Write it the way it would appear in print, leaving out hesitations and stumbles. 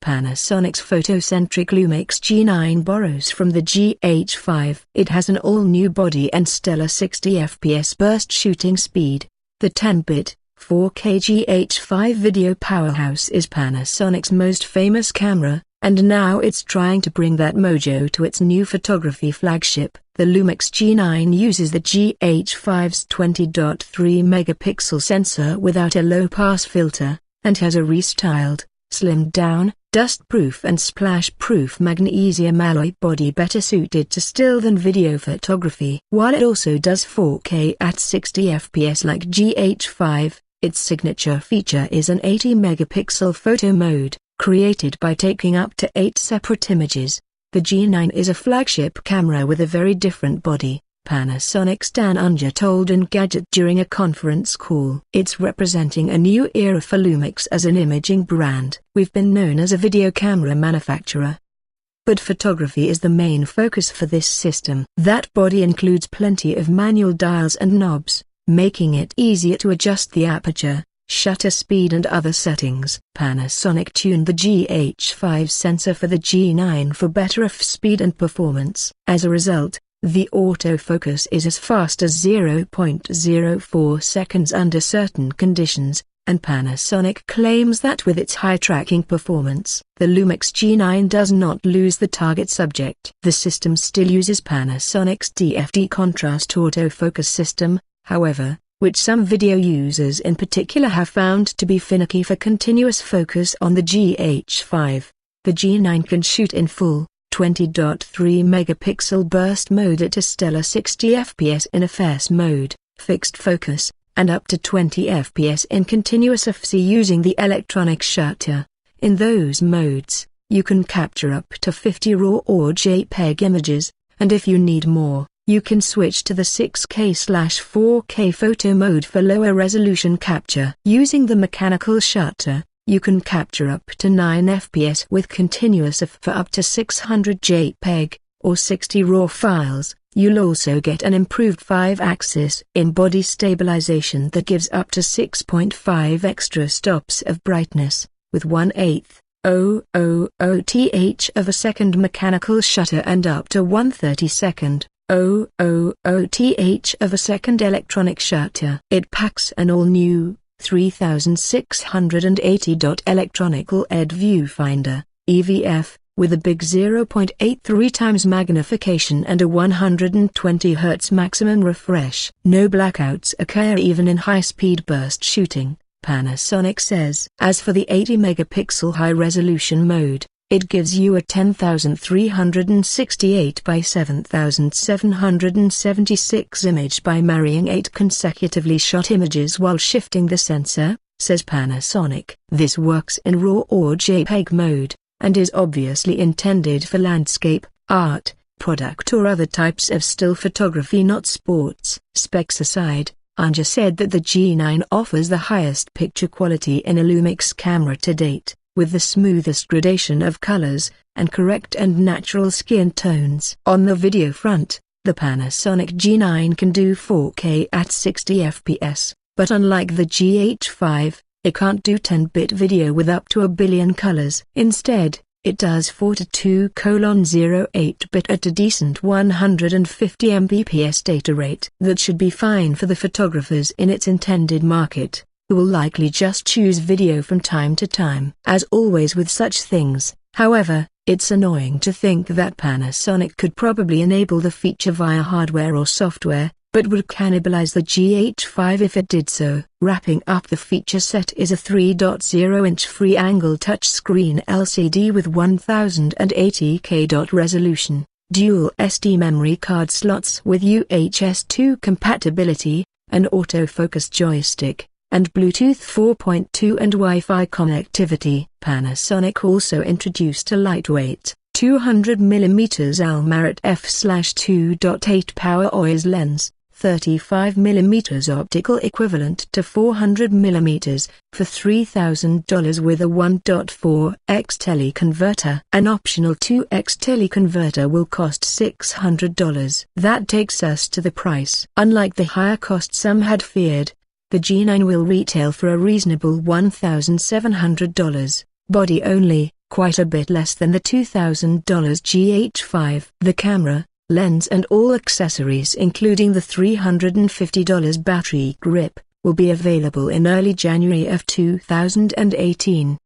Panasonic's photo-centric Lumix G9 borrows from the GH5. It has an all-new body and stellar 60 fps burst shooting speed. The 10-bit, 4K GH5 video powerhouse is Panasonic's most famous camera, and now it's trying to bring that mojo to its new photography flagship. The Lumix G9 uses the GH5's 20.3 megapixel sensor without a low-pass filter, and has a restyled, slimmed-down, dust-proof and splash-proof magnesium alloy body better suited to still than video photography. While it also does 4K at 60 fps like GH5, its signature feature is an 80 megapixel photo mode, created by taking up to 8 separate images. The G9 is a flagship camera with a very different body, Panasonic's Dan Unger told Engadget during a conference call. It's representing a new era for Lumix as an imaging brand. We've been known as a video camera manufacturer, but photography is the main focus for this system. That body includes plenty of manual dials and knobs, making it easier to adjust the aperture, shutter speed and other settings. Panasonic tuned the GH5 sensor for the G9 for better f-speed and performance. As a result, the autofocus is as fast as 0.04 seconds under certain conditions, and Panasonic claims that with its high tracking performance, the Lumix G9 does not lose the target subject. The system still uses Panasonic's DFD contrast autofocus system, however, which some video users in particular have found to be finicky for continuous focus on the GH5. The G9 can shoot in full, 20.3 megapixel burst mode at a stellar 60 fps in FS mode, fixed focus, and up to 20 fps in continuous FC using the electronic shutter. In those modes, you can capture up to 50 RAW or JPEG images, and if you need more, you can switch to the 6K/4K photo mode for lower resolution capture. Using the mechanical shutter, you can capture up to 9 fps with continuous f for up to 600 JPEG, or 60 RAW files. You'll also get an improved 5-axis in-body stabilization that gives up to 6.5 extra stops of brightness, with 1/8,000th of a second mechanical shutter and up to 1/32nd. 0.000th of a second electronic shutter. It packs an all-new 3680 electronic LED viewfinder, EVF, with a big 0.83 times magnification and a 120 Hz maximum refresh. No blackouts occur even in high-speed burst shooting, Panasonic says. As for the 80 megapixel high-resolution mode, it gives you a 10,368 by 7,776 image by marrying 8 consecutively shot images while shifting the sensor, says Panasonic. This works in RAW or JPEG mode, and is obviously intended for landscape, art, product or other types of still photography, not sports. Specs aside, Unger said that the G9 offers the highest picture quality in a Lumix camera to date, with the smoothest gradation of colors, and correct and natural skin tones. On the video front, the Panasonic G9 can do 4K at 60 fps, but unlike the GH5, it can't do 10-bit video with up to a billion colors. Instead, it does 42:08-bit at a decent 150 Mbps data rate. That should be fine for the photographers in its intended market, who will likely just choose video from time to time. As always with such things, however, it's annoying to think that Panasonic could probably enable the feature via hardware or software, but would cannibalize the GH5 if it did so. Wrapping up the feature set is a 3.0-inch free-angle touchscreen LCD with 1080p resolution, dual SD memory card slots with UHS 2 compatibility, an autofocus joystick, and Bluetooth 4.2 and Wi-Fi connectivity. Panasonic also introduced a lightweight, 200mm Almaret f/2.8 power OIS lens, 35mm optical equivalent to 400mm, for $3,000 with a 1.4x teleconverter. An optional 2x teleconverter will cost $600. That takes us to the price. Unlike the higher cost some had feared, the G9 will retail for a reasonable $1,700, body only, quite a bit less than the $2,000 GH5. The camera, lens and all accessories including the $350 battery grip, will be available in early January of 2018.